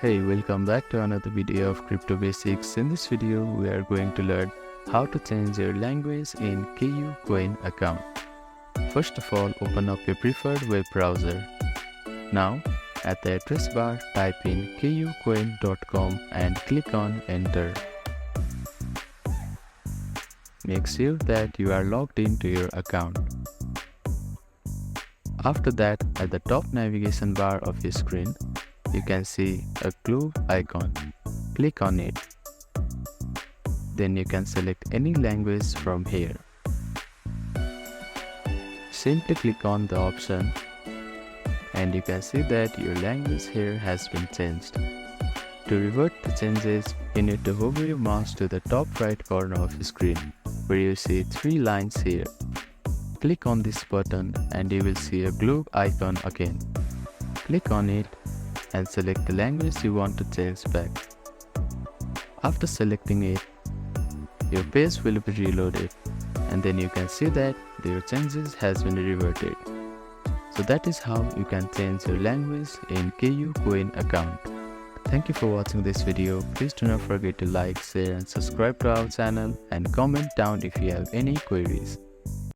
Hey, welcome back to another video of Crypto Basics. In this video, we are going to learn how to change your language in KuCoin account. First of all, open up your preferred web browser. Now, at the address bar, type in kucoin.com and click on Enter. Make sure that you are logged into your account. After that, at the top navigation bar of your screen, you can see a globe icon. Click on it. Then you can select any language from here. Simply click on the option and you can see that your language here has been changed. To revert the changes, you need to hover your mouse to the top right corner of your screen where you see 3 lines here. Click on this button and you will see a globe icon again. Click on it and select the language you want to change back. After selecting it, your page will be reloaded and then you can see that your changes has been reverted. So that is how you can change your language in KuCoin account. Thank you for watching this video. Please do not forget to like, share and subscribe to our channel and comment down if you have any queries.